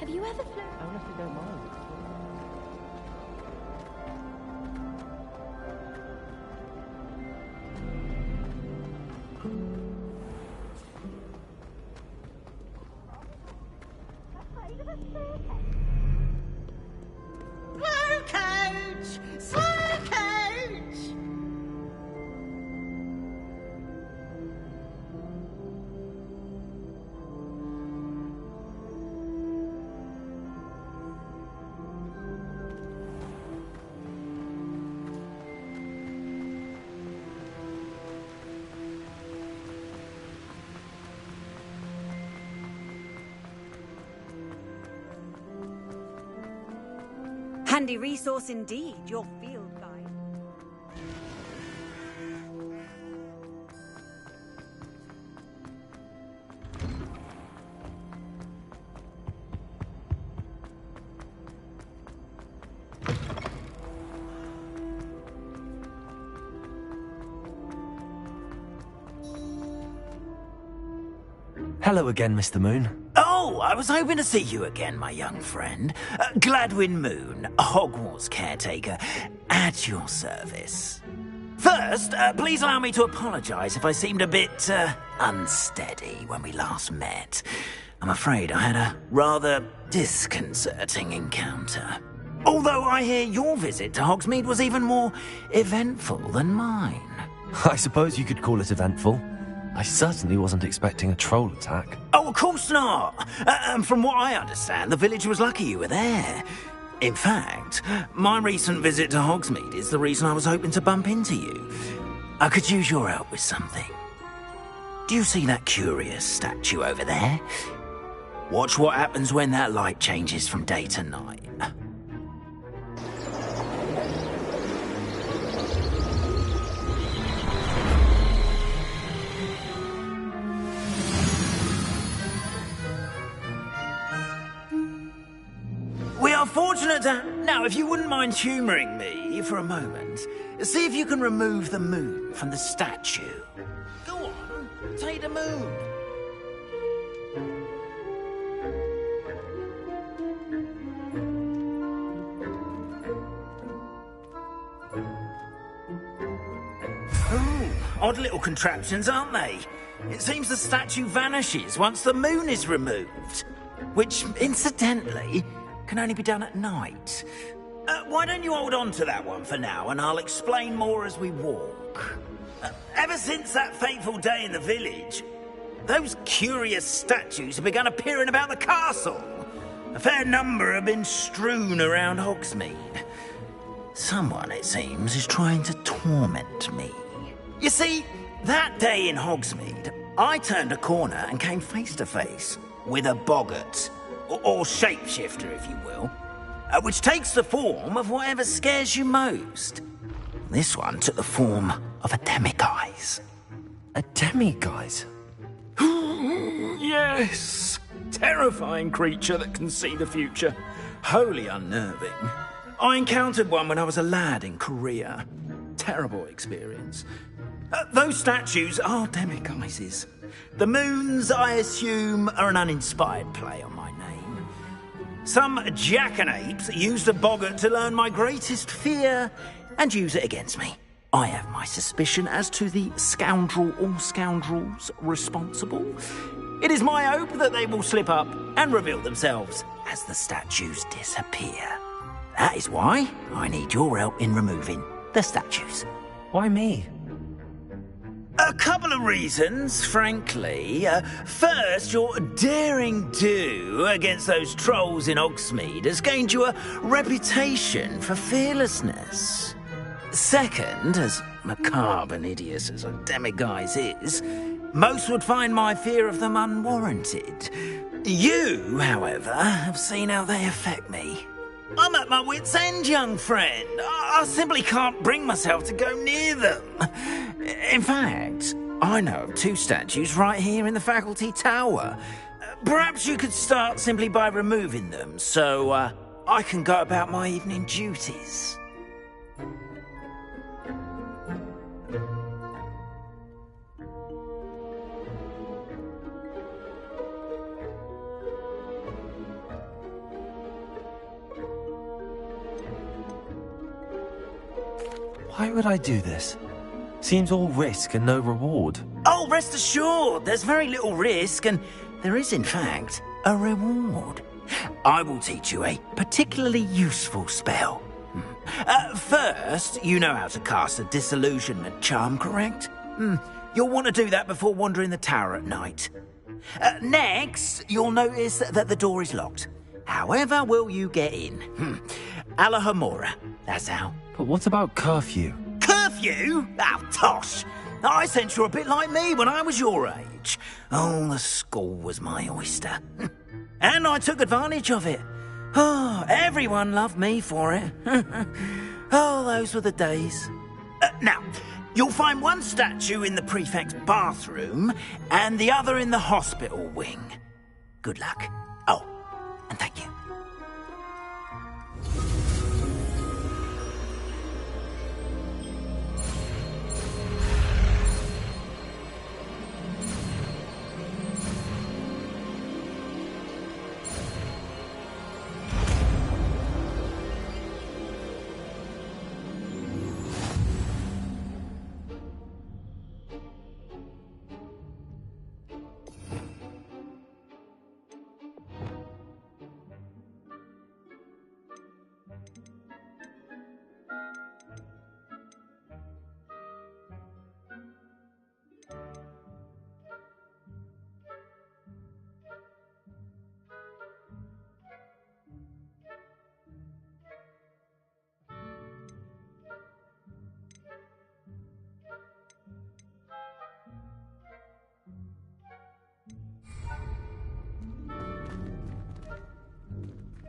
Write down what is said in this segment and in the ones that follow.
Have you ever flown? I honestly don't mind. Slow coach! Slow coach! Handy resource indeed, your field guide. Hello again, Mr. Moon. Oh, I was hoping to see you again, my young friend. Gladwin Moon, Hogwarts caretaker, at your service. First, please allow me to apologise if I seemed a bit, unsteady when we last met. I'm afraid I had a rather disconcerting encounter. Although I hear your visit to Hogsmeade was even more eventful than mine. I suppose you could call it eventful. I certainly wasn't expecting a troll attack. Oh, of course not. And from what I understand, the village was lucky you were there. In fact, my recent visit to Hogsmeade is the reason I was hoping to bump into you. I could use your help with something. Do you see that curious statue over there? Watch what happens when that light changes from day to night. We are fortunate to... Now, if you wouldn't mind humouring me for a moment, see if you can remove the moon from the statue. Go on, take the moon. Oh, odd little contraptions, aren't they? It seems the statue vanishes once the moon is removed. Which, incidentally, can only be done at night. Why don't you hold on to that one for now, and I'll explain more as we walk. Ever since that fateful day in the village, those curious statues have begun appearing about the castle. A fair number have been strewn around Hogsmeade. Someone, it seems, is trying to torment me. You see, that day in Hogsmeade, I turned a corner and came face to face with a boggart. Or shapeshifter, if you will, which takes the form of whatever scares you most. This one took the form of a demiguise. A demiguise? Yes! Terrifying creature that can see the future. Wholly unnerving. I encountered one when I was a lad in Korea. Terrible experience. Those statues are demiguises. The moons, I assume, are an uninspired play on my name. Some jackanapes used a boggart to learn my greatest fear and use it against me. I have my suspicion as to the scoundrel or scoundrels responsible. It is my hope that they will slip up and reveal themselves as the statues disappear. That is why I need your help in removing the statues. Why me? A couple of reasons, frankly. First, your daring do against those trolls in Hogsmeade has gained you a reputation for fearlessness. Second, as macabre and hideous as a demiguise is, most would find my fear of them unwarranted. You, however, have seen how they affect me. I'm at my wit's end, young friend. I simply can't bring myself to go near them. In fact, I know of two statues right here in the faculty tower. Perhaps you could start simply by removing them, so I can go about my evening duties. Why would I do this? Seems all risk and no reward. Oh, rest assured, there's very little risk, and there is, in fact, a reward. I will teach you a particularly useful spell. First, you know how to cast a disillusionment charm, correct? You'll want to do that before wandering the tower at night. Next, you'll notice that the door is locked. However will you get in? Alahomora, that's how. But what about curfew? Curfew? Oh, tosh. I sense you're a bit like me when I was your age. Oh, the school was my oyster. And I took advantage of it. Oh, everyone loved me for it. Oh, those were the days. Now, you'll find one statue in the prefect's bathroom and the other in the hospital wing. Good luck. Oh, and thank you.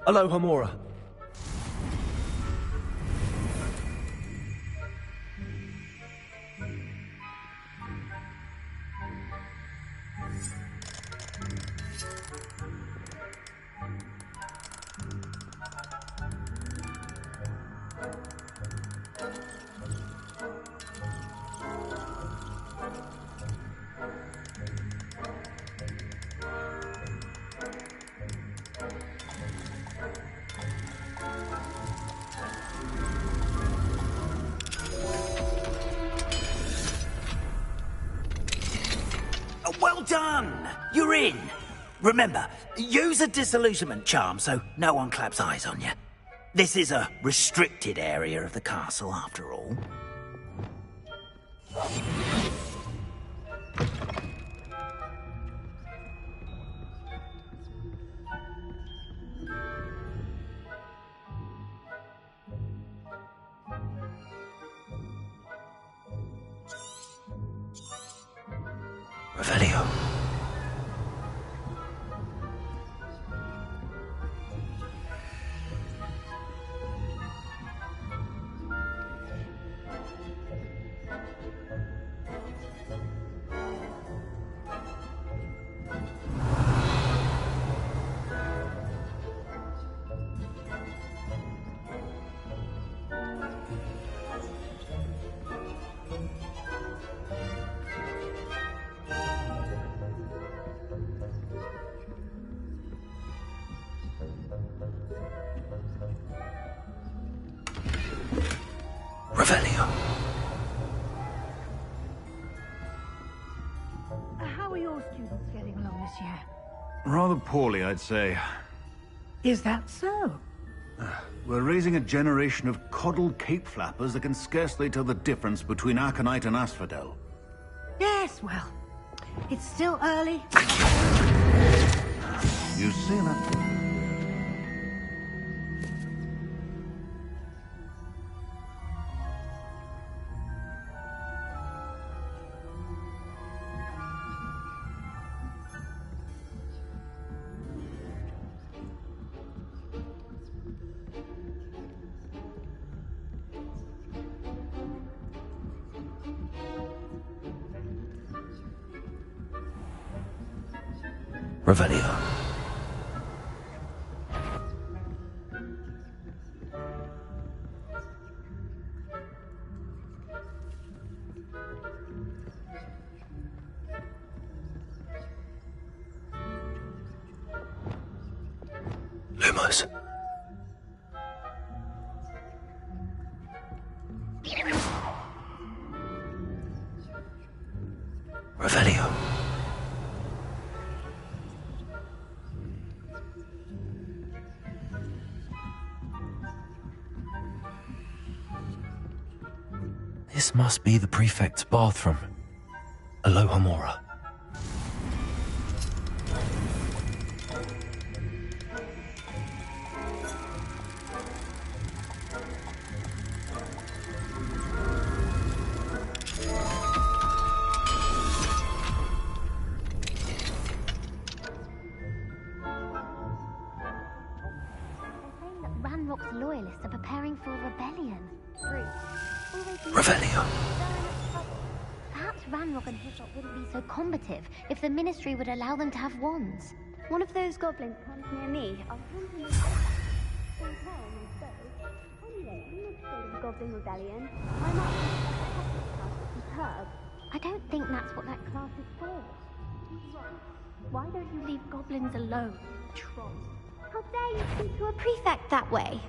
Alohomora. Well done! You're in! Remember, use a disillusionment charm so no one claps eyes on you. This is a restricted area of the castle, after all. Revelio. Revelio. How are your students getting along this year? Rather poorly, I'd say. Is that so? We're raising a generation of coddled cape flappers that can scarcely tell the difference between Aconite and Asphodel. Yes, well, it's still early. You say that? Revelio. Lumos. Revelio. This must be the prefect's bathroom. Aloha Mora. Ranrock's loyalists are preparing for a rebellion. Revelio. Perhaps Ranrock and his lot wouldn't be so combative if the Ministry would allow them to have wands. One of those goblins comes near me. I'll hand him Anyway, I'm not scared of the Goblin Rebellion. I'm up I don't think that's what that class is for. Why don't you leave goblins alone, troll? How dare you speak to a prefect that way?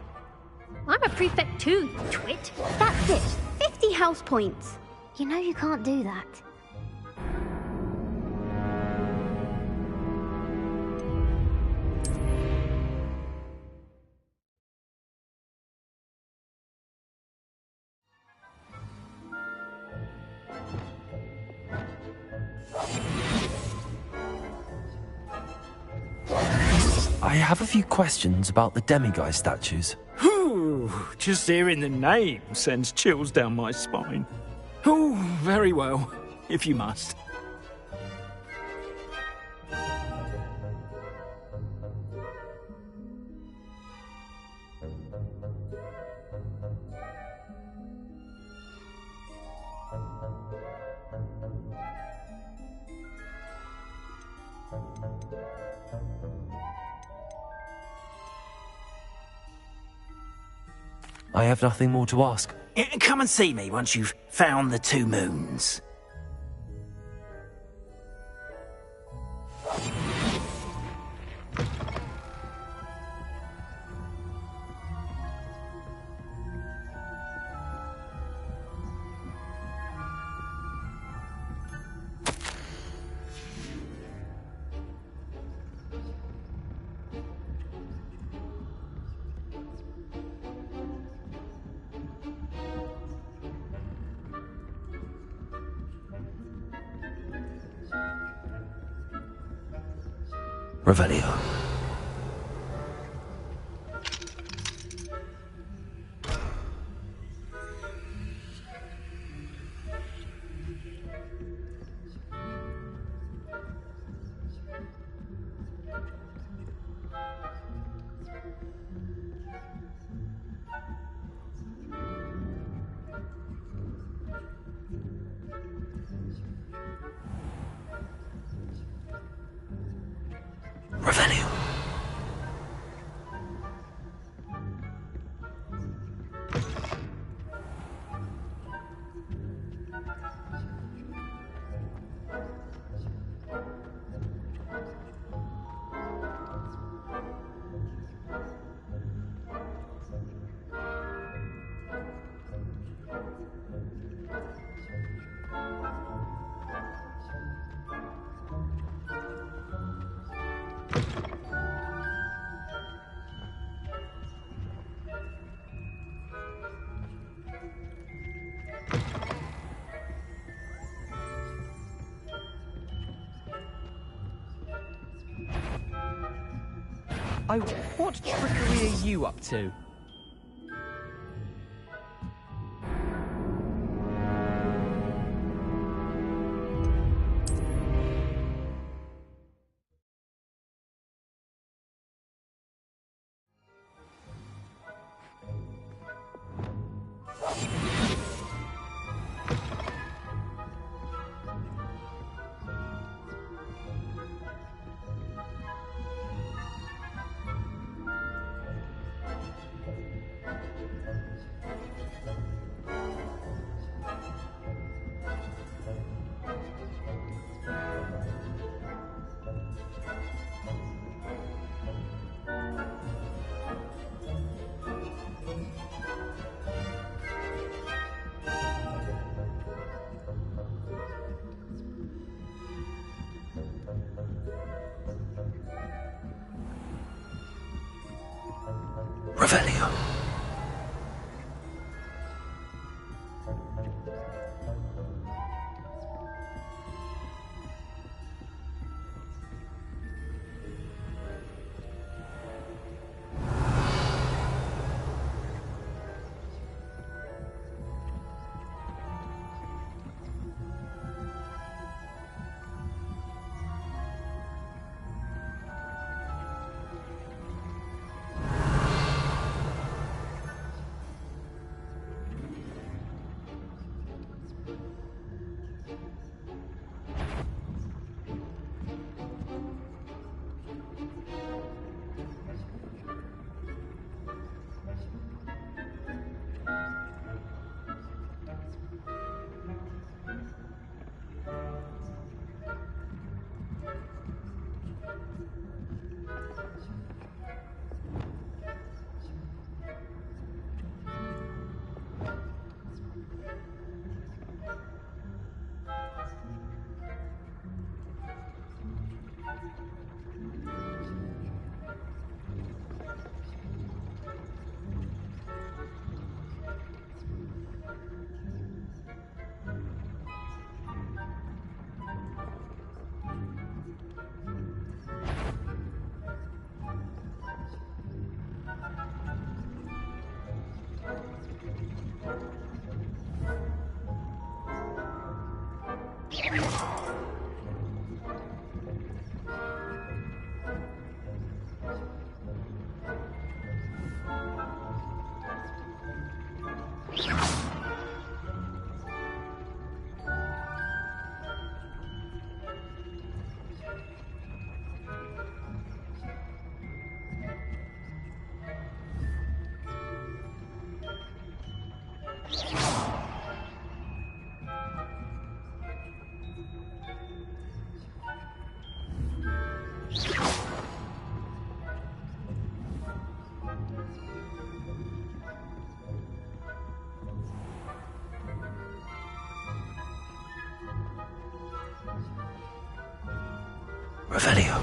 I'm a prefect too, you twit. That's it. 50 house points. You know you can't do that. I have a few questions about the demiguise statues. Whew, just hearing the name sends chills down my spine. Oh, very well, if you must. I have nothing more to ask. Come and see me once you've found the 2 moons. Revelio. Revelio. Oh, what trickery are you up to? Revelio. Revelio.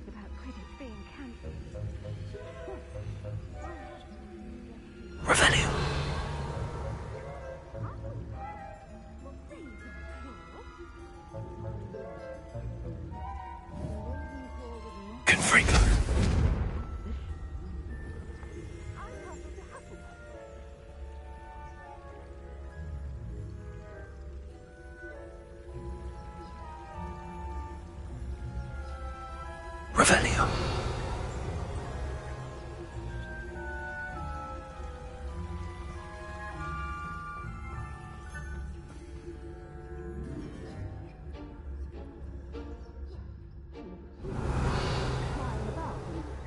About Quidditch being cancelled. Revelio. Confringo. Revelio.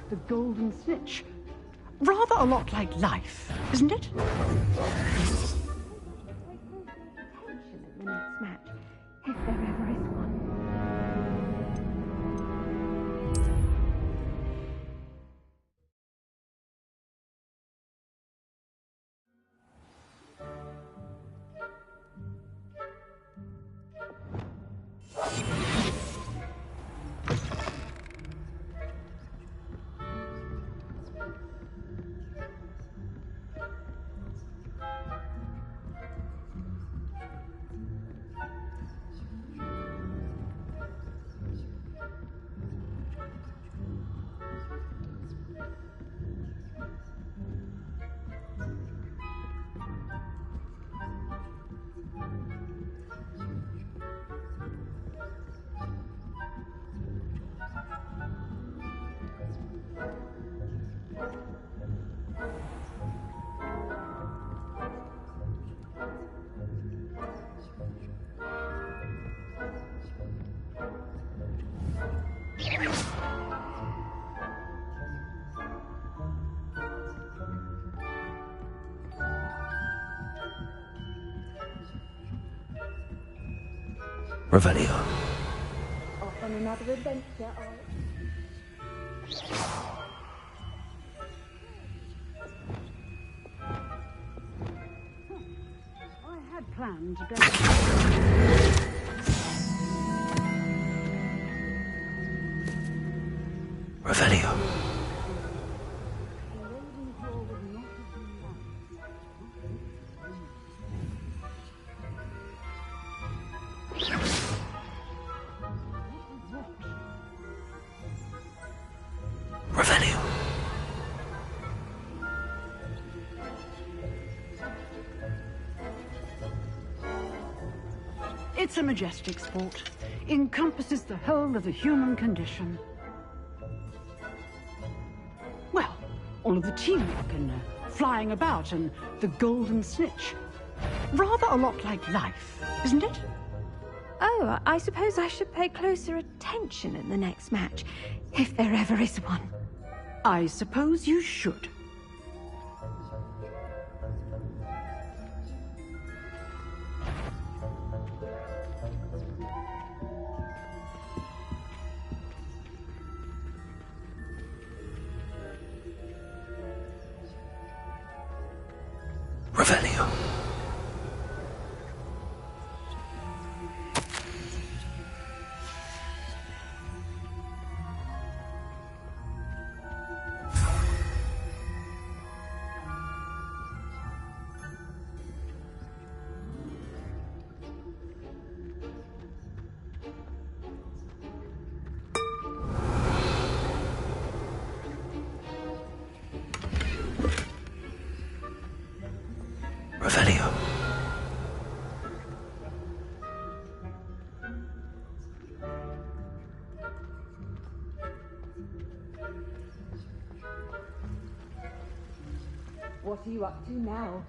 The golden snitch. Rather a lot like life, isn't it? Tension in the next match, if there ever is one. Revelio. Off on another adventure, I had planned to go. Revelio. Revelio. It's a majestic sport. Encompasses the whole of the human condition. Well, all of the teamwork and flying about and the golden snitch. Rather a lot like life, isn't it? Oh, I suppose I should pay closer attention in the next match, if there ever is one. I suppose you should. Revelio. Revelio. What are you up to now?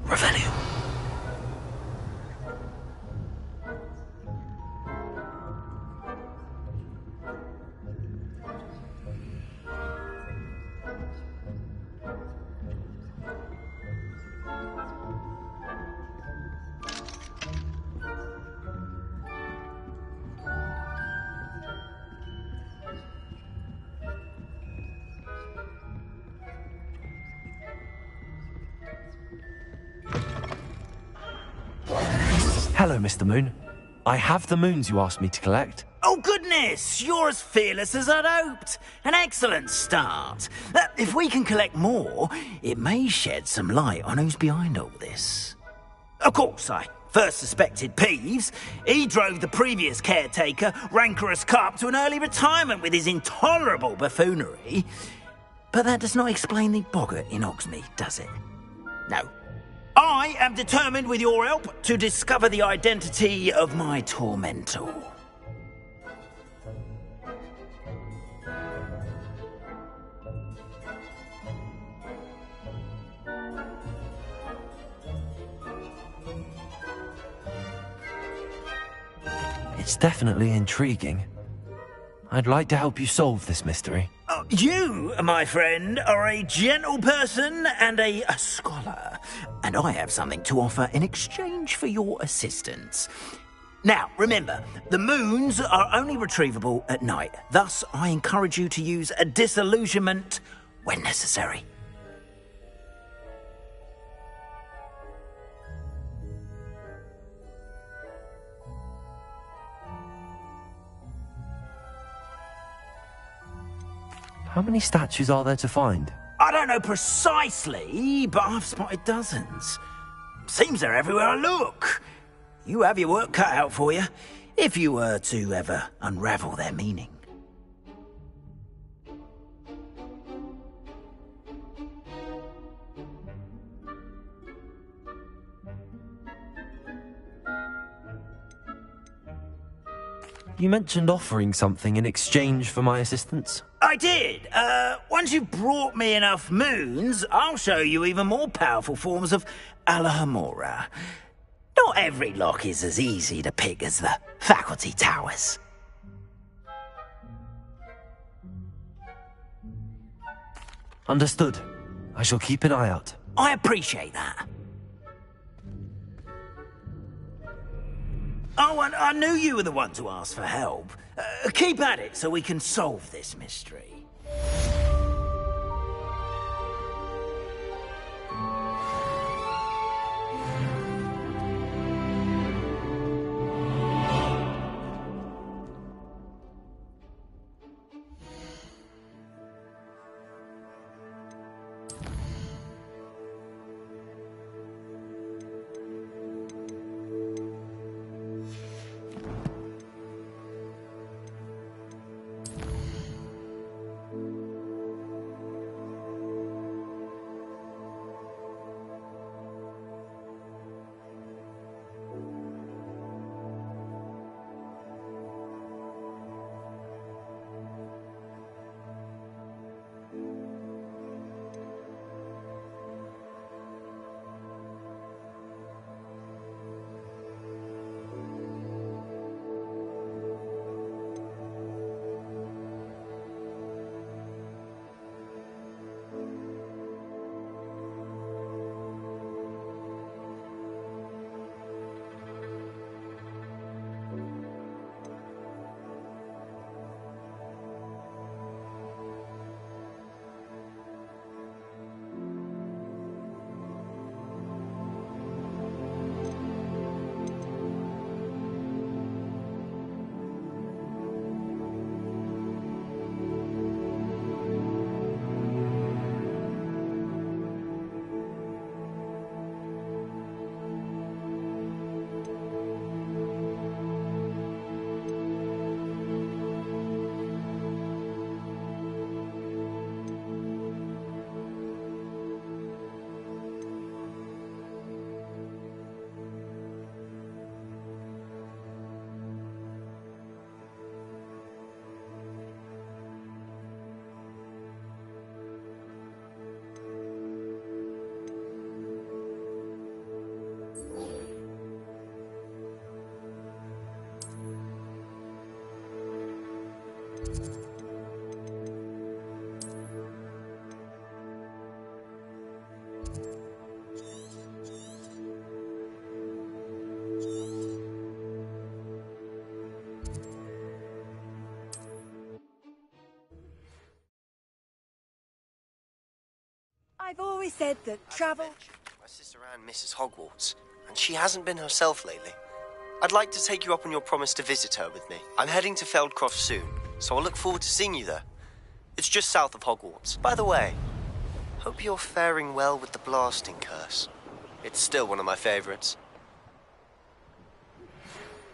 Revelio. Hello, Mr. Moon. I have the moons you asked me to collect. Oh, goodness! You're as fearless as I'd hoped. An excellent start. If we can collect more, it may shed some light on who's behind all this. Of course, I first suspected Peeves. He drove the previous caretaker, Rancorous Carp, to an early retirement with his intolerable buffoonery. But that does not explain the boggart in Hogsmeade, does it? No. I am determined, with your help, to discover the identity of my tormentor. It's definitely intriguing. I'd like to help you solve this mystery. You, my friend, are a gentle person and a scholar, and I have something to offer in exchange for your assistance. Now, remember, the moons are only retrievable at night. Thus, I encourage you to use a disillusionment when necessary. How many statues are there to find? I don't know precisely, but I've spotted dozens. Seems they're everywhere I look. You have your work cut out for you, if you were to ever unravel their meaning. You mentioned offering something in exchange for my assistance. I did. Once you've brought me enough moons, I'll show you even more powerful forms of Alahamora. Not every lock is as easy to pick as the faculty towers. Understood. I shall keep an eye out. I appreciate that. Oh, and I knew you were the one to ask for help. Keep at it so we can solve this mystery. I've always said that travel... My sister Anne misses Hogwarts, and she hasn't been herself lately. I'd like to take you up on your promise to visit her with me. I'm heading to Feldcroft soon, so I'll look forward to seeing you there. It's just south of Hogwarts. By the way, hope you're faring well with the blasting curse. It's still one of my favorites.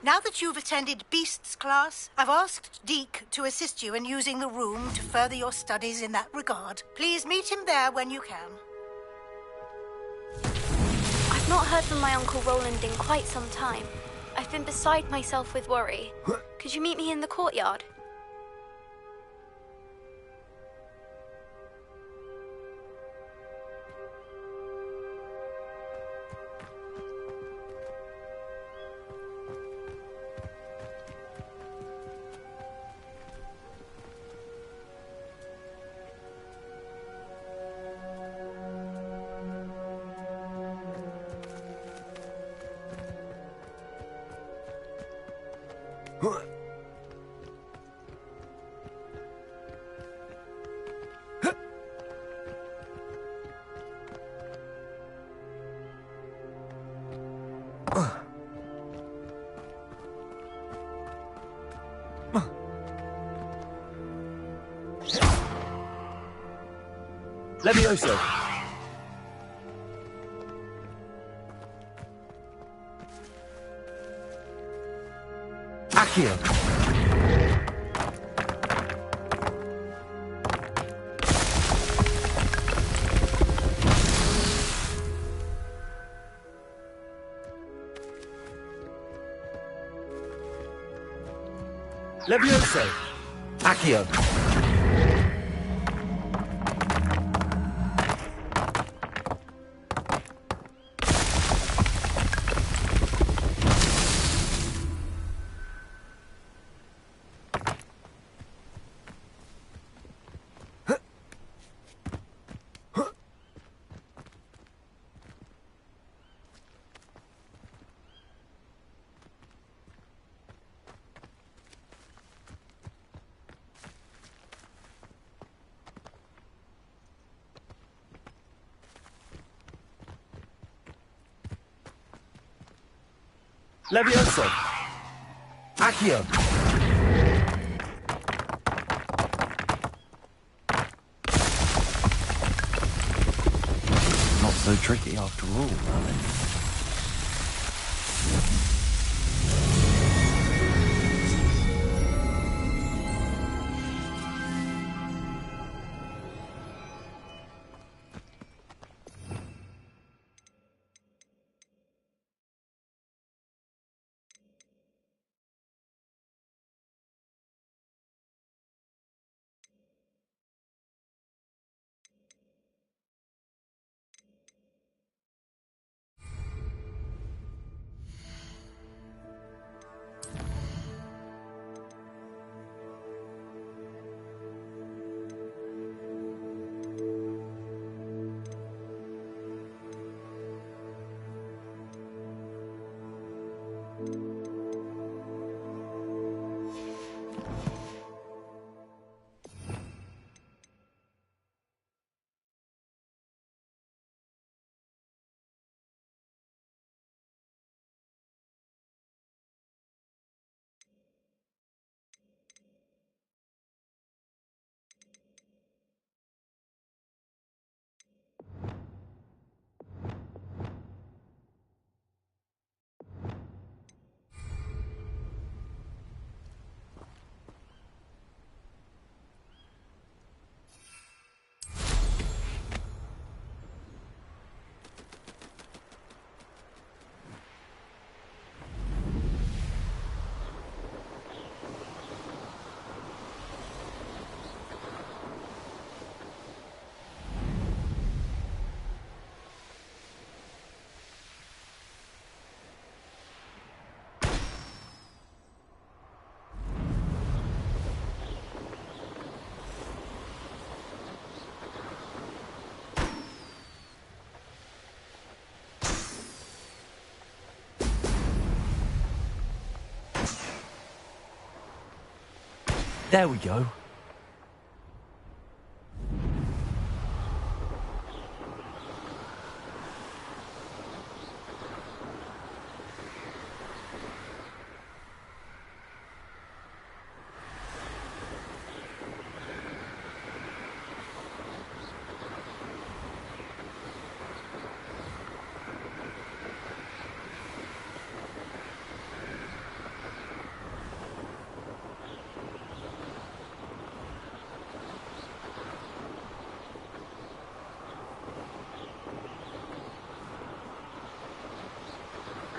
Now that you've attended Beasts class, I've asked Deke to assist you in using the room to further your studies in that regard. Please meet him there when you can. I've not heard from my Uncle Roland in quite some time. I've been beside myself with worry. Could you meet me in the courtyard? Levioso! Accio! Levioso! Accio! Levioso! Accio! Not so tricky after all, Merlin. There we go.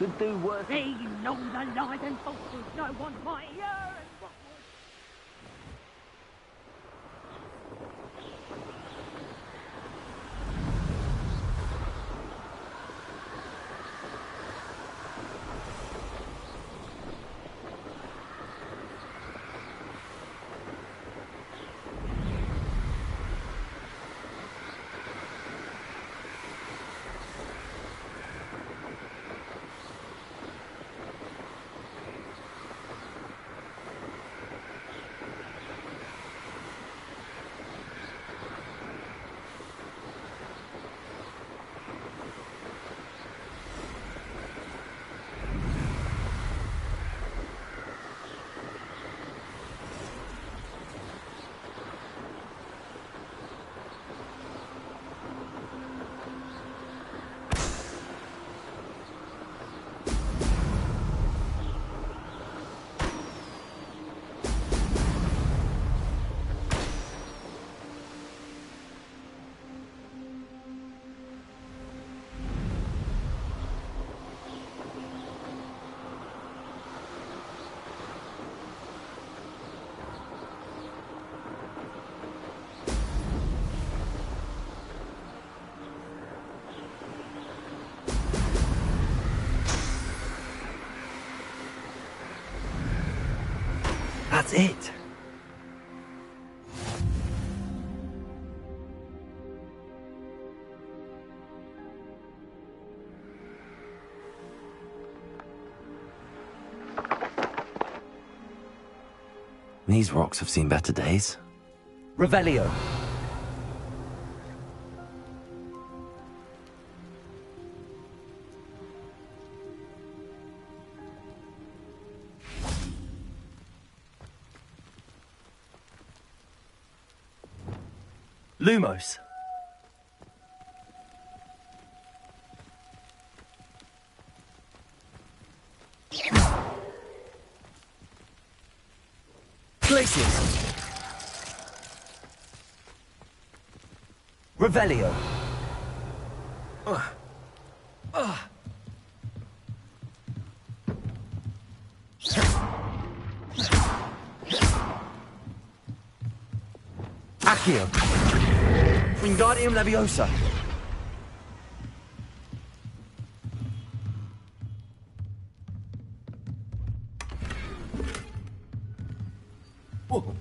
Could do worse. They know the lies and falsehoods no one might hear. That's it. These rocks have seen better days. Revelio. Lumos. Glacius. Revelio. Accio. Wingardium Leviosa. Whoa.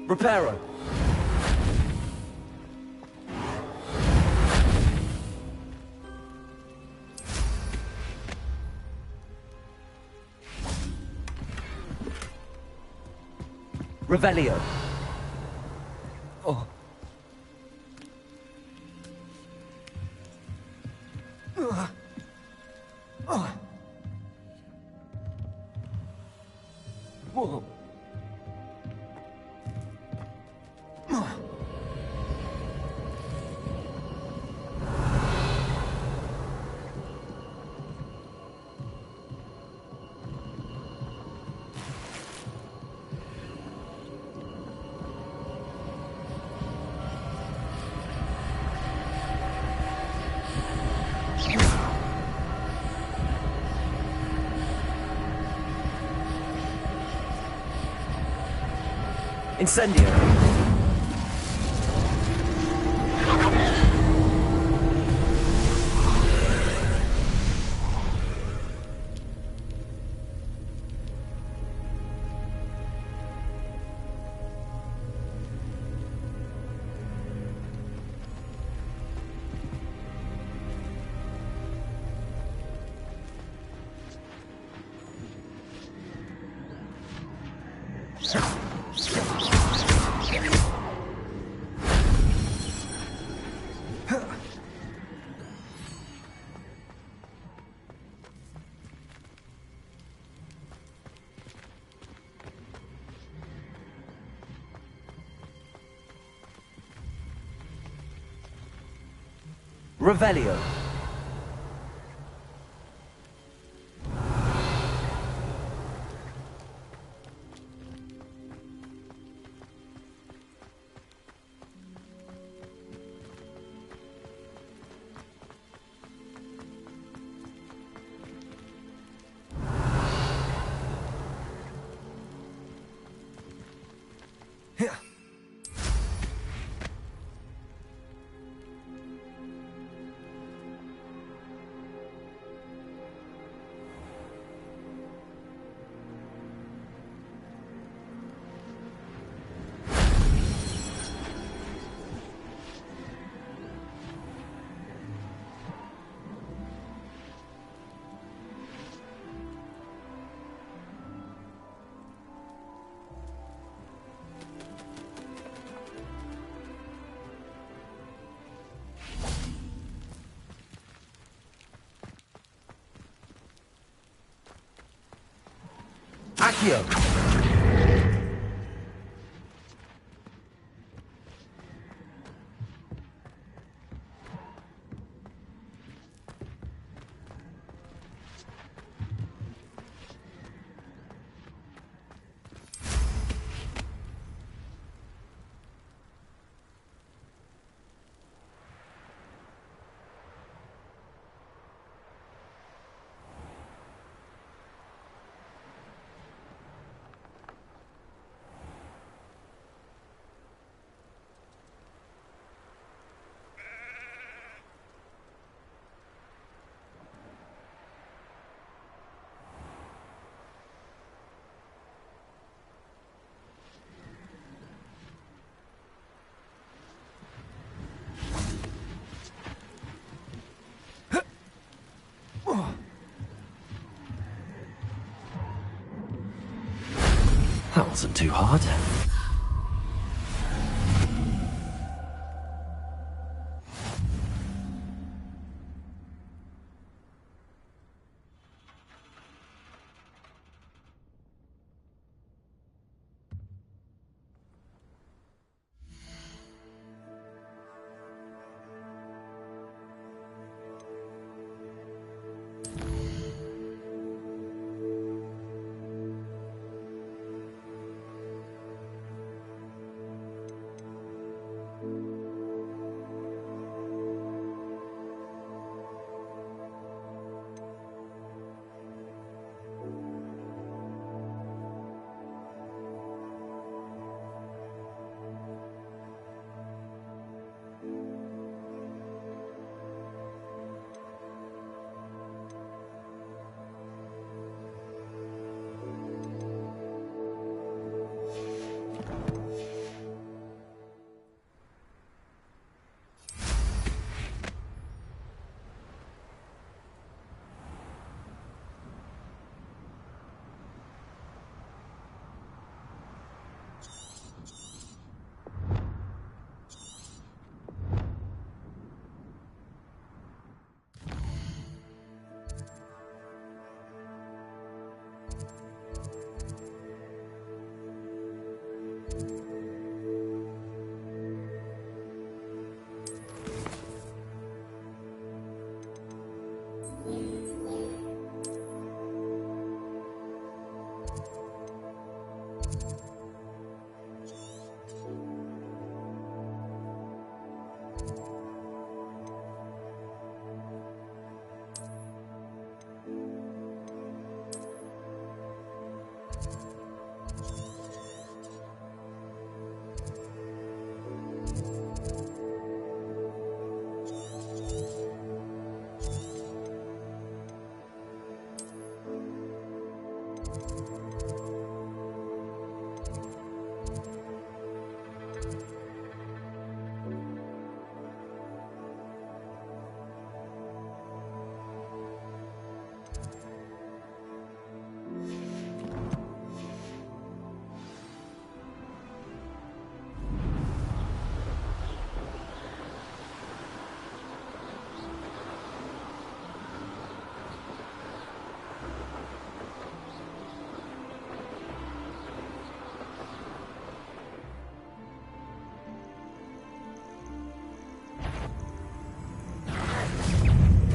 Reparo. Revelio. Oh. Whoa. Incendio. Revelio. Accio. That wasn't too hard.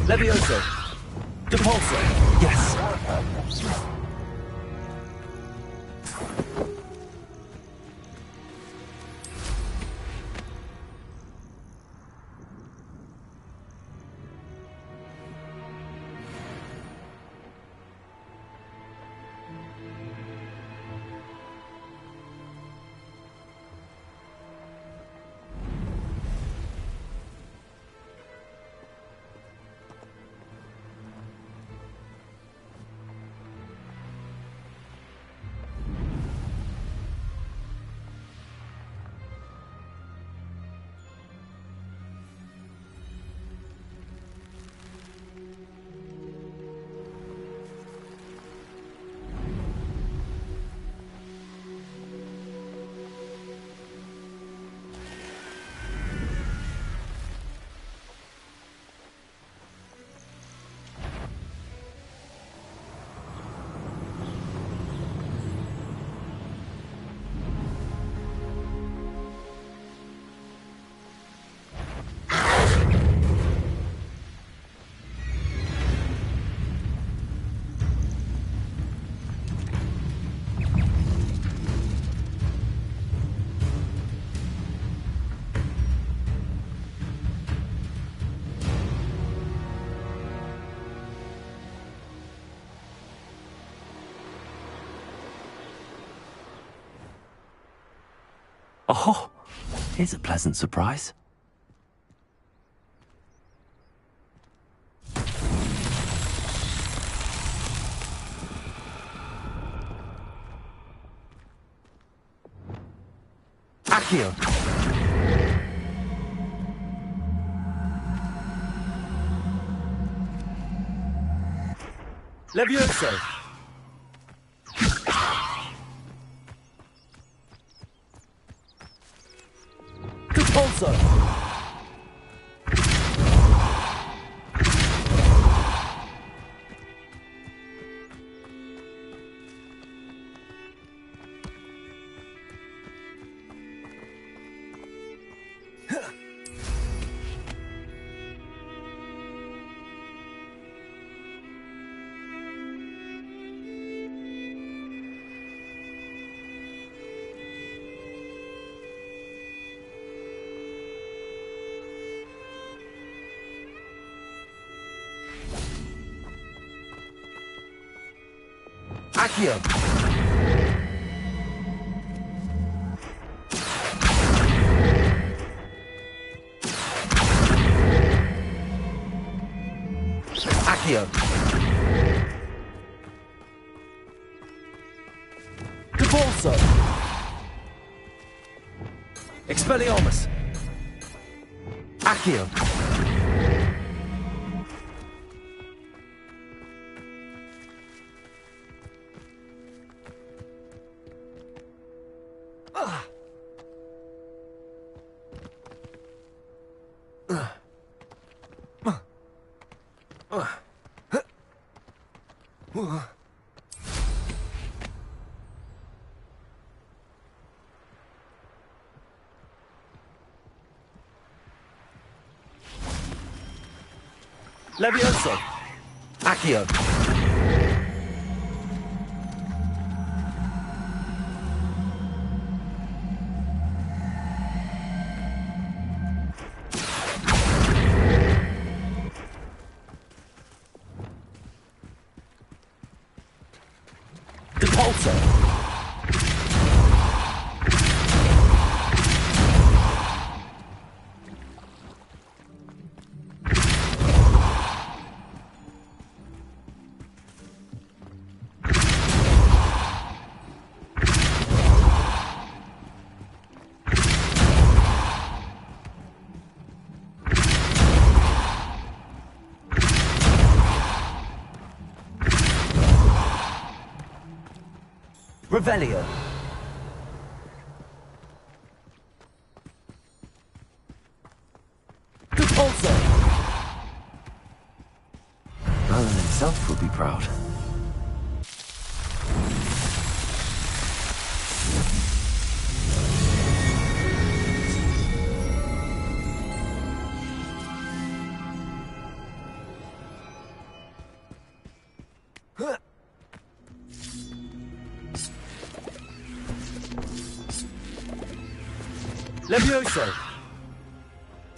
Levioso! Depulso! Yes! Oh, here's a pleasant surprise. Accio! Levioso! Accio! Accio! Debolso! Expelliarmus! Accio! Levioso! Accio! Depulso! Revelio. Depulso. Merlin himself will be proud. Levioso!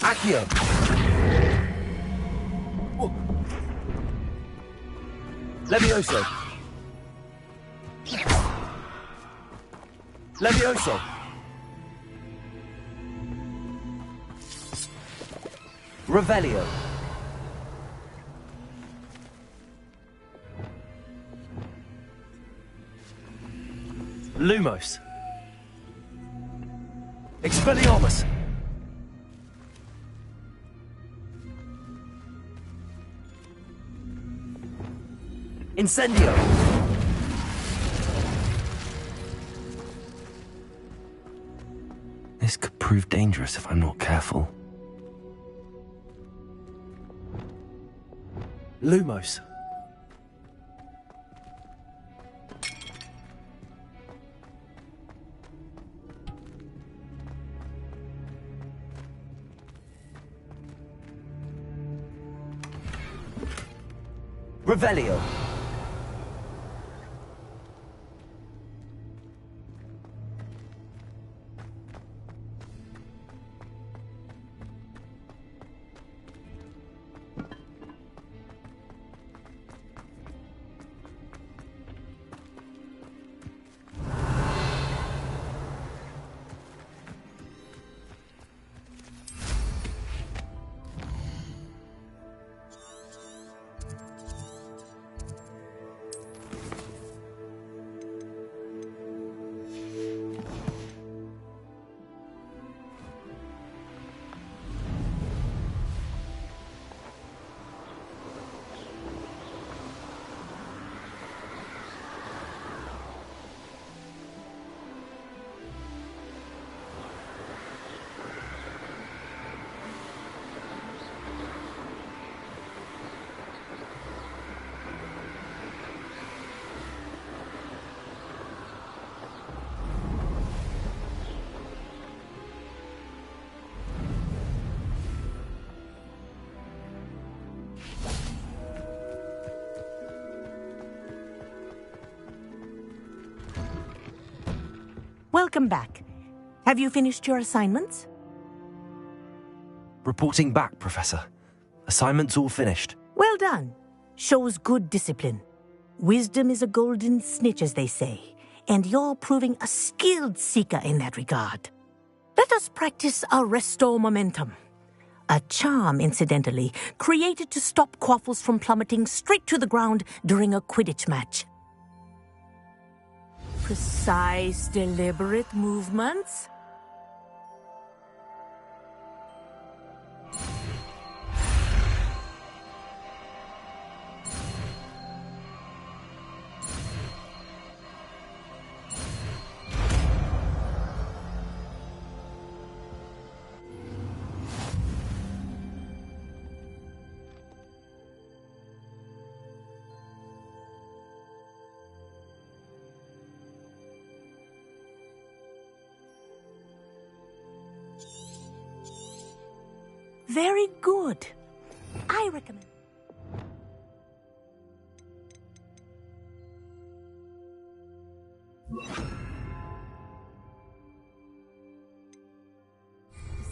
Accio! Levioso! Levioso! Revelio! Lumos! Expelliarmus! Incendio! This could prove dangerous if I'm not careful. Lumos! Revelio. Welcome back. Have you finished your assignments? Reporting back, Professor. Assignment's all finished. Well done. Shows good discipline. Wisdom is a golden snitch, as they say, and you're proving a skilled seeker in that regard. Let us practice Arresto Momentum. A charm, incidentally, created to stop quaffles from plummeting straight to the ground during a Quidditch match. Precise, deliberate movements. Very good. I recommend.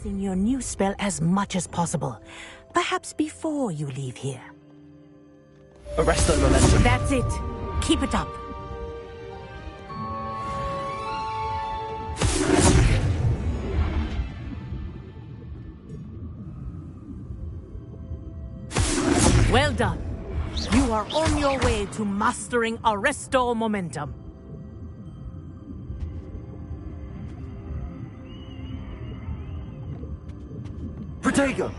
Practicing your new spell as much as possible. Perhaps before you leave here. Arresto Momentum. That's it. Keep it up. Well done. You are on your way to mastering Arresto Momentum. Protego!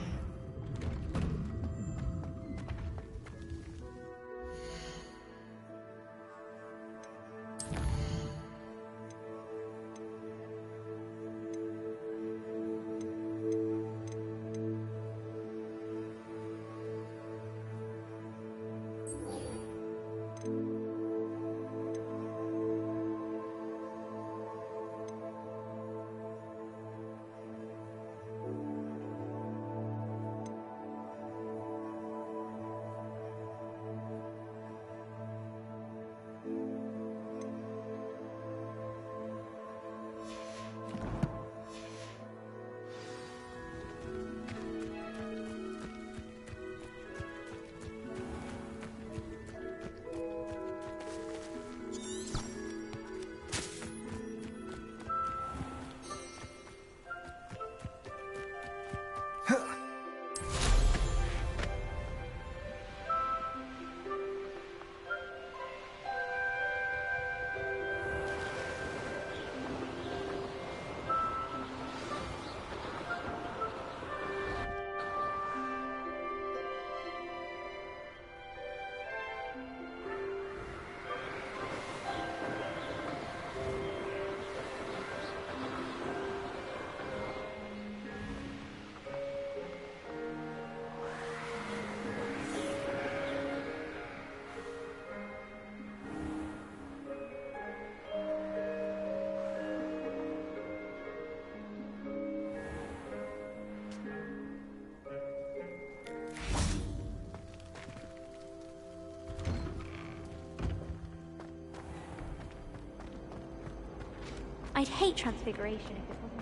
I'd hate transfiguration if it wasn't.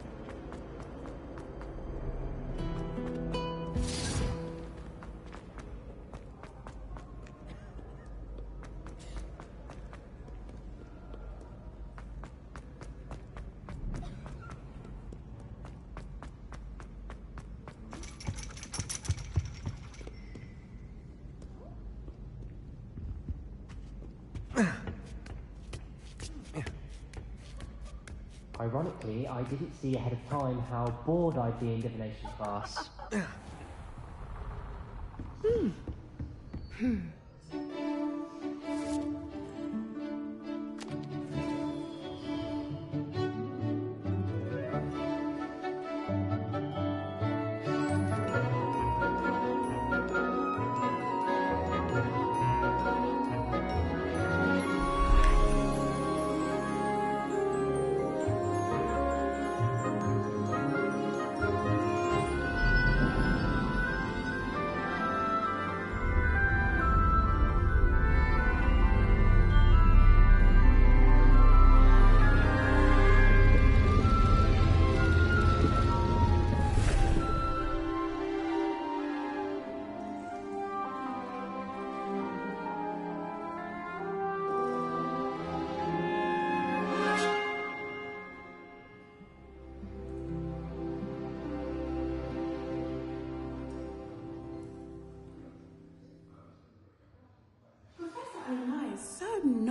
Ironically, I didn't see ahead of time how bored I'd be in divination class.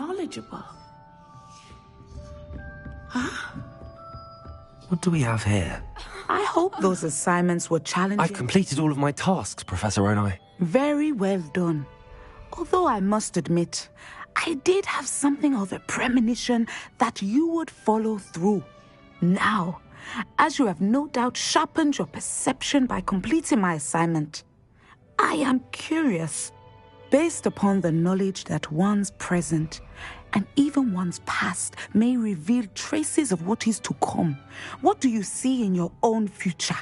knowledgeable. Huh? What do we have here? I hope those assignments were challenging. I've completed all of my tasks, Professor Onai. Very well done. Although I must admit, I did have something of a premonition that you would follow through. Now, as you have no doubt sharpened your perception by completing my assignment, I am curious, based upon the knowledge that one's present and even one's past may reveal traces of what is to come. What do you see in your own future?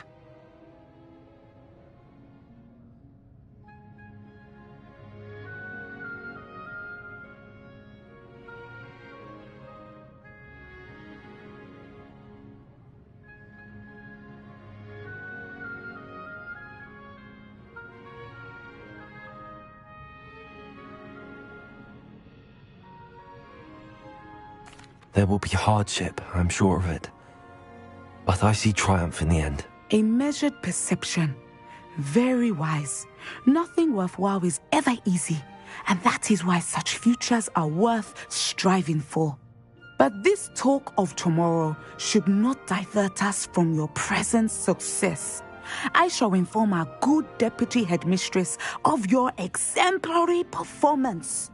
There will be hardship, I'm sure of it. But I see triumph in the end. A measured perception. Very wise. Nothing worthwhile is ever easy, and that is why such futures are worth striving for. But this talk of tomorrow should not divert us from your present success. I shall inform our good deputy headmistress of your exemplary performance.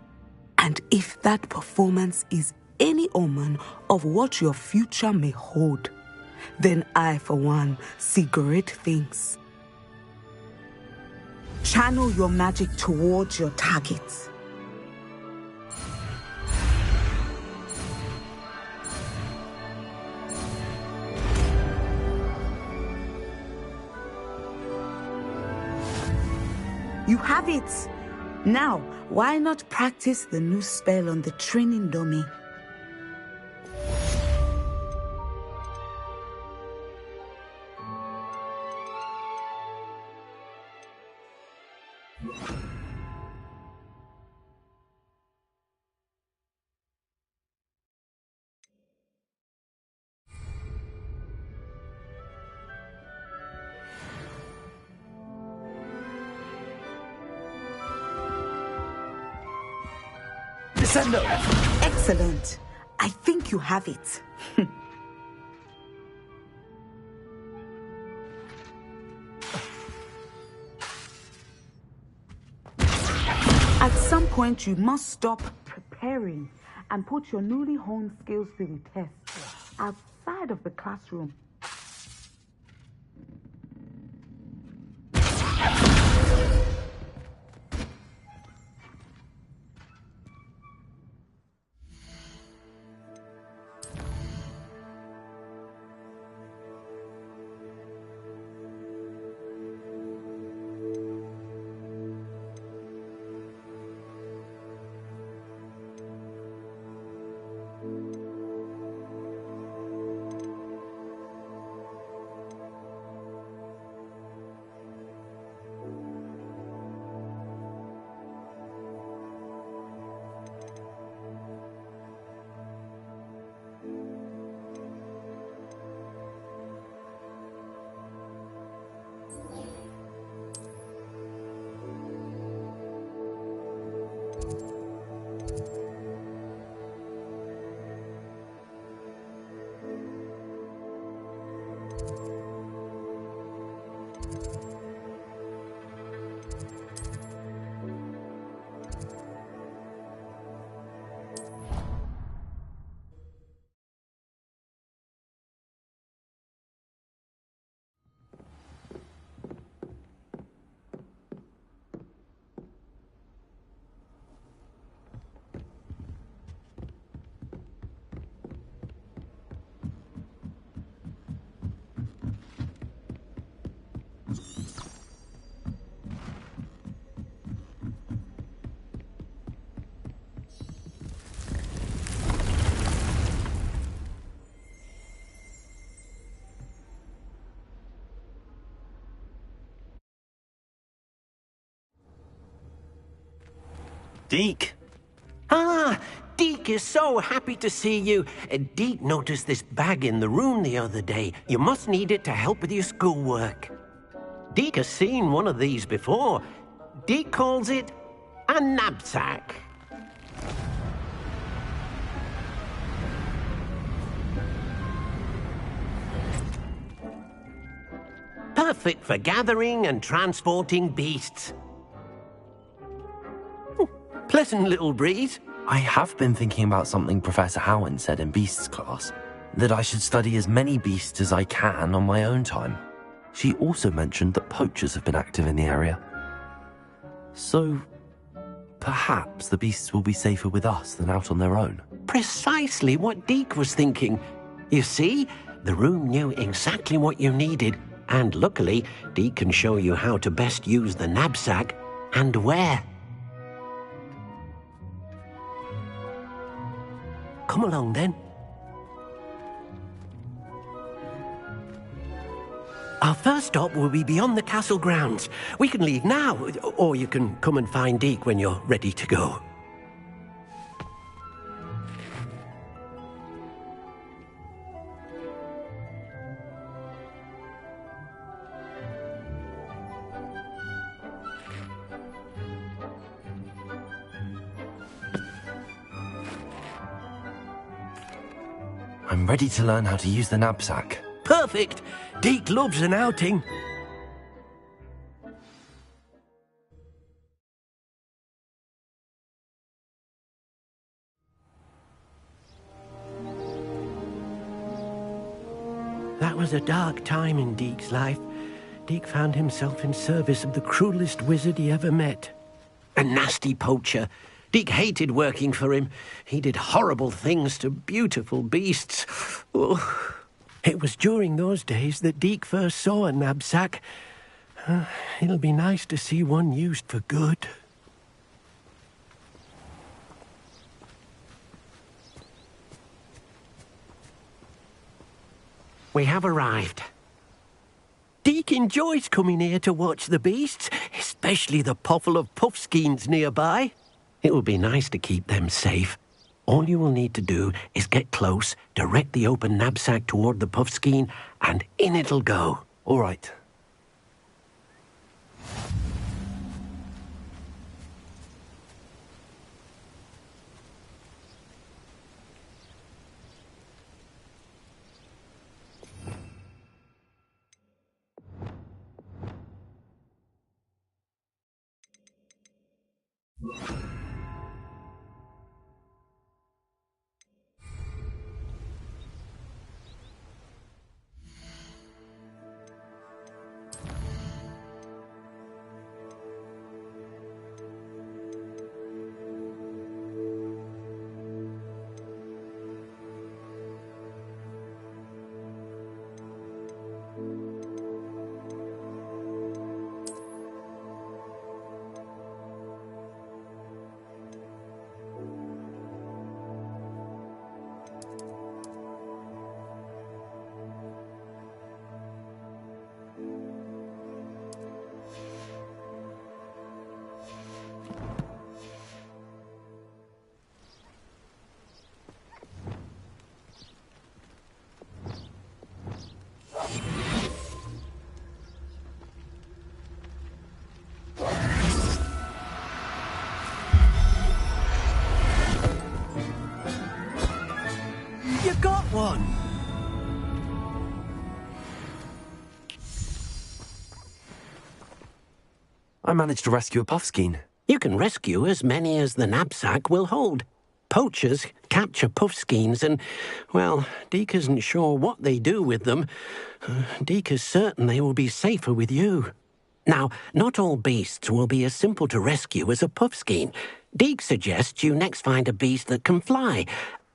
And if that performance is any omen of what your future may hold, then I, for one, see great things. Channel your magic towards your targets. You have it! Now, why not practice the new spell on the training dummy? Descendo! Excellent. I think you have it. At some point, you must stop preparing and put your newly honed skills to the test outside of the classroom. Deke. Ah, Deke is so happy to see you. Deke noticed this bag in the room the other day. You must need it to help with your schoolwork. Deke has seen one of these before. Deke calls it a knapsack. Perfect for gathering and transporting beasts. Pleasant little breeze. I have been thinking about something Professor Howen said in Beasts class, that I should study as many beasts as I can on my own time. She also mentioned that poachers have been active in the area. So, perhaps the beasts will be safer with us than out on their own. Precisely what Deke was thinking. You see, the room knew exactly what you needed, and luckily, Deke can show you how to best use the knapsack and where. Come along, then. Our first stop will be beyond the castle grounds. We can leave now, or you can come and find Deke when you're ready to go. I'm ready to learn how to use the knapsack. Perfect! Deke loves an outing. That was a dark time in Deke's life. Deke found himself in service of the cruelest wizard he ever met. A nasty poacher. Deke hated working for him. He did horrible things to beautiful beasts. Oh. It was during those days that Deke first saw a knapsack. It'll be nice to see one used for good. We have arrived. Deke enjoys coming here to watch the beasts, especially the potful of puffskeins nearby. It will be nice to keep them safe. All you will need to do is get close, direct the open knapsack toward the puffskein, and in it'll go. All right. You got one! I managed to rescue a puffskein. You can rescue as many as the knapsack will hold. Poachers capture puffskeins and, well, Deke isn't sure what they do with them. Deke is certain they will be safer with you. Now, not all beasts will be as simple to rescue as a puffskein. Deke suggests you next find a beast that can fly.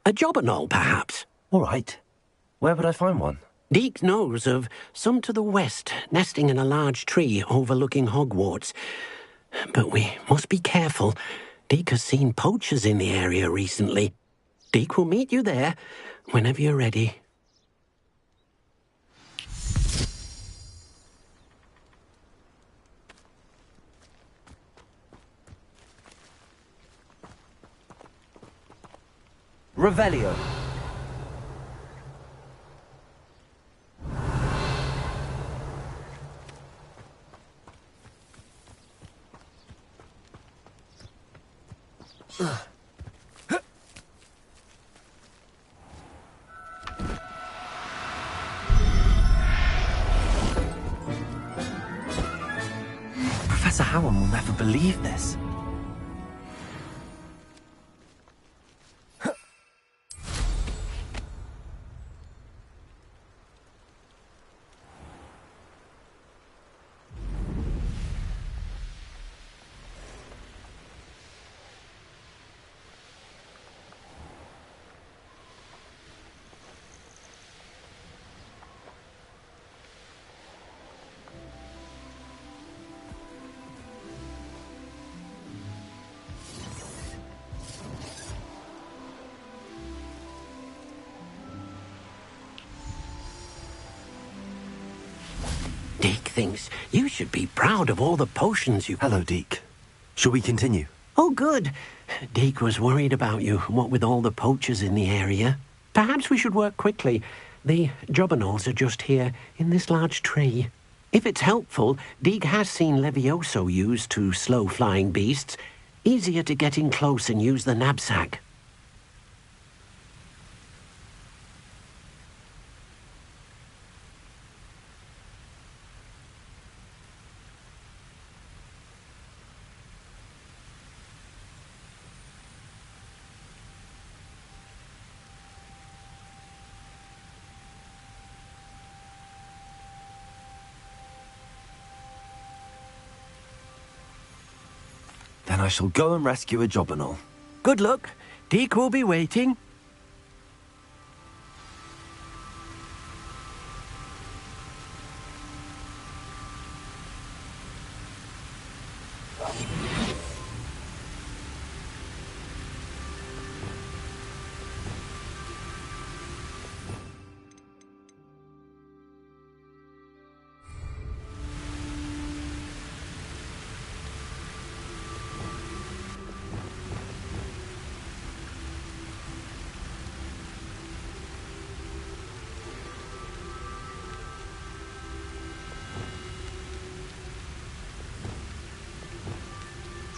A jobberknoll, perhaps. All right. Where would I find one? Deke knows of some to the west, nesting in a large tree overlooking Hogwarts. But we must be careful. Deke has seen poachers in the area recently. Deke will meet you there whenever you're ready. Revelio. never believe this. Deke thinks you should be proud of all the potions you... Hello, Deke. Shall we continue? Oh, good. Deke was worried about you, what with all the poachers in the area. Perhaps we should work quickly. The jobberknolls are just here, in this large tree. If it's helpful, Deke has seen Levioso used to slow flying beasts. Easier to get in close and use the knapsack. Then I shall go and rescue a jobberknoll. Good luck. Deke will be waiting.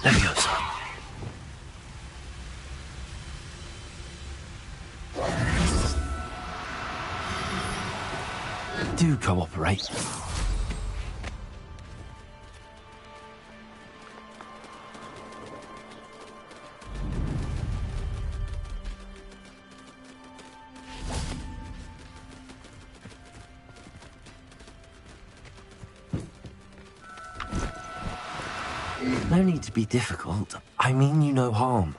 Leviosa. Do cooperate. No need to be difficult. I mean you no harm.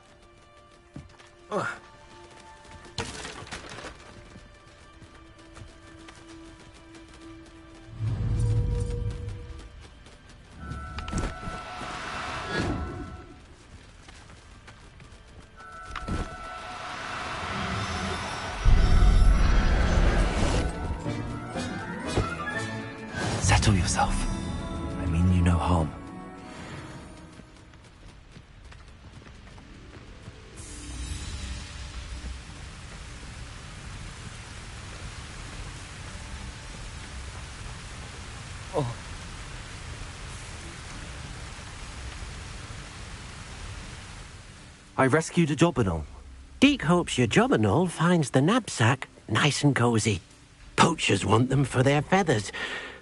Settle yourself. I mean you no harm. I rescued a jobberknoll. Deke hopes your jobberknoll finds the knapsack nice and cozy. Poachers want them for their feathers,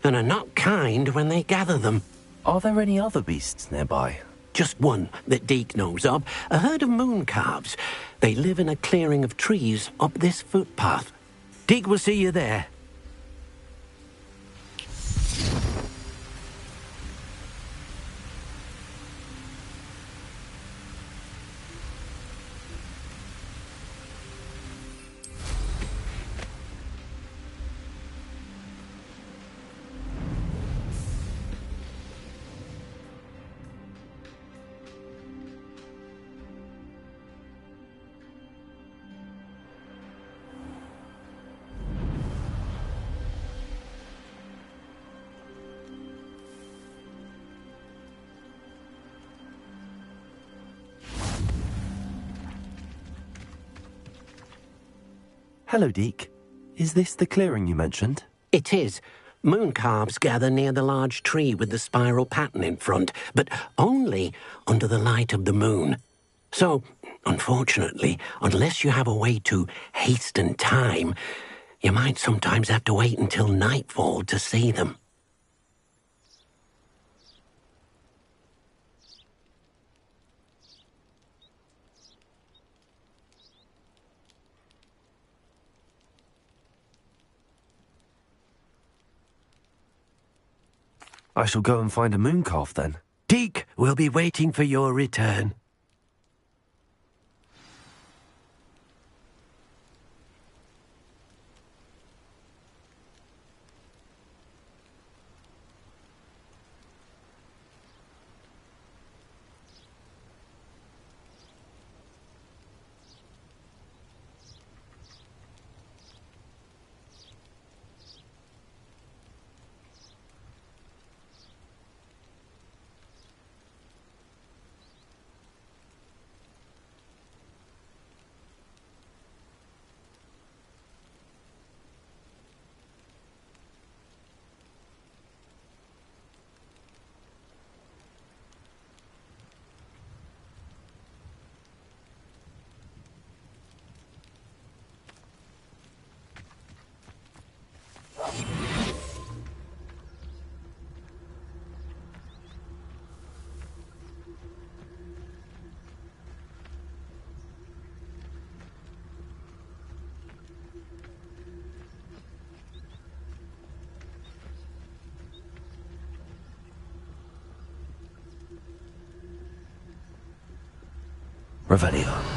and are not kind when they gather them. Are there any other beasts nearby? Just one that Deke knows of, a herd of moon calves. They live in a clearing of trees up this footpath. Deke will see you there. Hello, Deke. Is this the clearing you mentioned? It is. Moon calves gather near the large tree with the spiral pattern in front, but only under the light of the moon. So, unfortunately, unless you have a way to hasten time, you might sometimes have to wait until nightfall to see them. I shall go and find a mooncalf then. Deke will be waiting for your return. Revelio.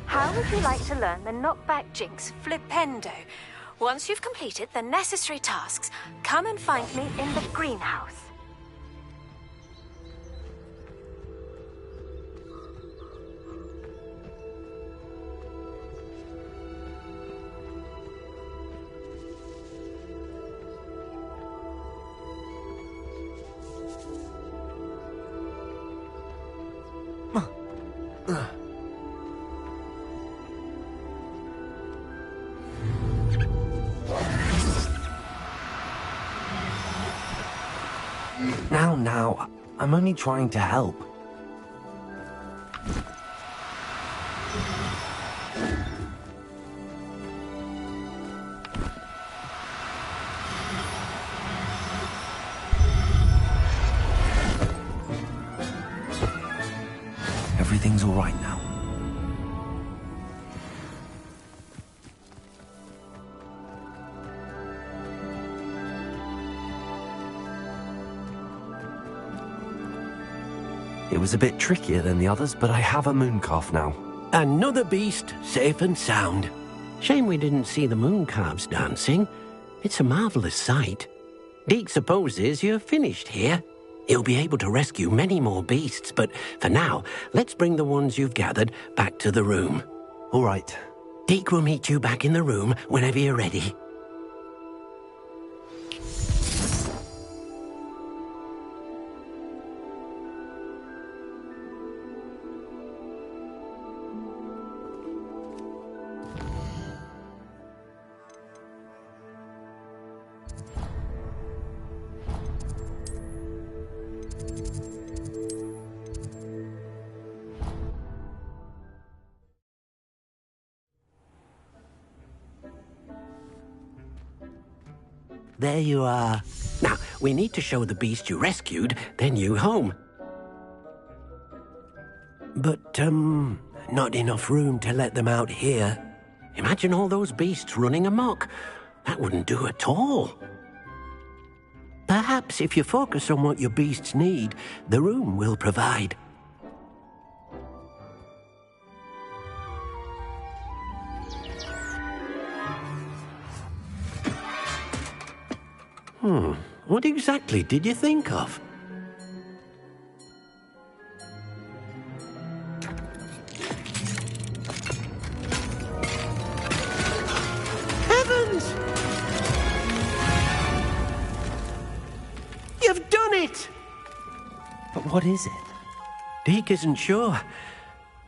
How would you like to learn the knockback jinx flipendo? Once you've completed the necessary tasks, come and find me in the greenhouse. Now, I'm only trying to help. Everything's all right now. It was a bit trickier than the others, but I have a mooncalf now. Another beast, safe and sound. Shame we didn't see the mooncalves dancing. It's a marvelous sight. Deke supposes you're finished here. He'll be able to rescue many more beasts, but for now, let's bring the ones you've gathered back to the room. All right. Deke will meet you back in the room whenever you're ready. There you are. Now, we need to show the beast you rescued their new home. But, not enough room to let them out here. Imagine all those beasts running amok. That wouldn't do at all. Perhaps if you focus on what your beasts need, the room will provide. What exactly did you think of? Heavens! You've done it! But what is it? Deke isn't sure.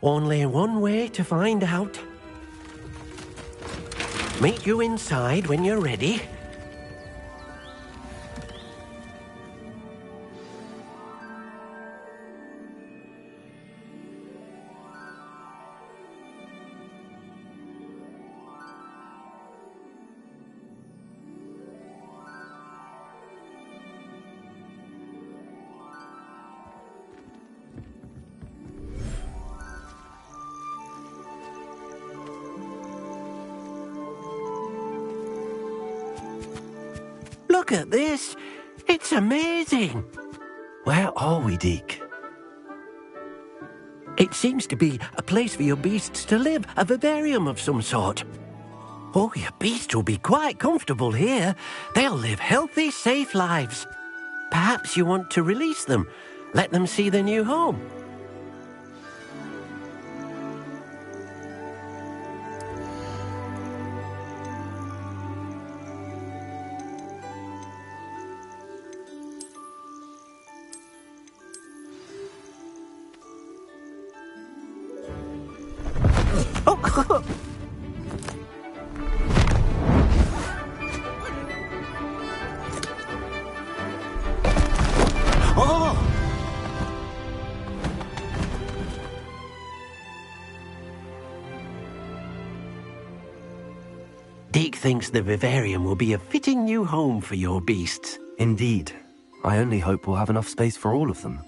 Only one way to find out. Meet you inside when you're ready. Look at this. It's amazing. Where are we, Deke? It seems to be a place for your beasts to live, a vivarium of some sort. Oh, your beasts will be quite comfortable here. They'll live healthy, safe lives. Perhaps you want to release them, let them see their new home. Deke thinks the vivarium will be a fitting new home for your beasts. Indeed. I only hope we'll have enough space for all of them.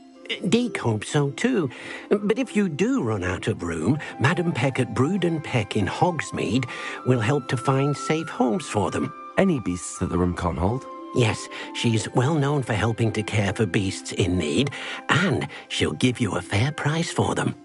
Deke hopes so too. But if you do run out of room, Madam Peck at Brood and Peck in Hogsmeade will help to find safe homes for them. Any beasts that the room can't hold? Yes, she's well known for helping to care for beasts in need, and she'll give you a fair price for them.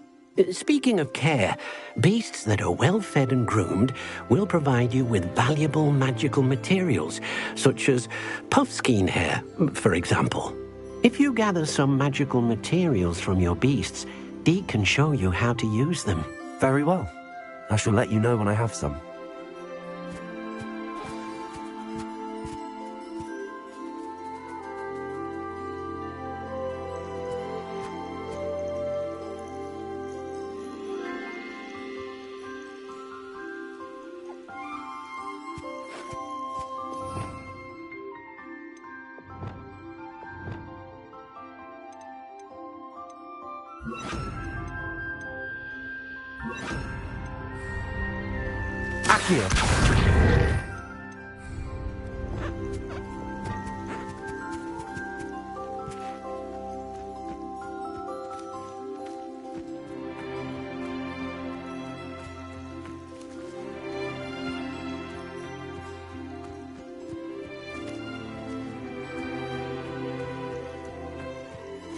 Speaking of care, beasts that are well fed and groomed will provide you with valuable magical materials, such as puffskein hair, for example. If you gather some magical materials from your beasts, Deke can show you how to use them. Very well. I shall let you know when I have some. Accio.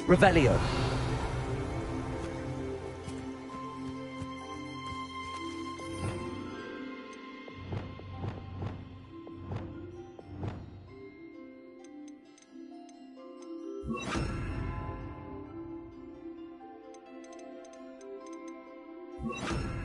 Revelio. You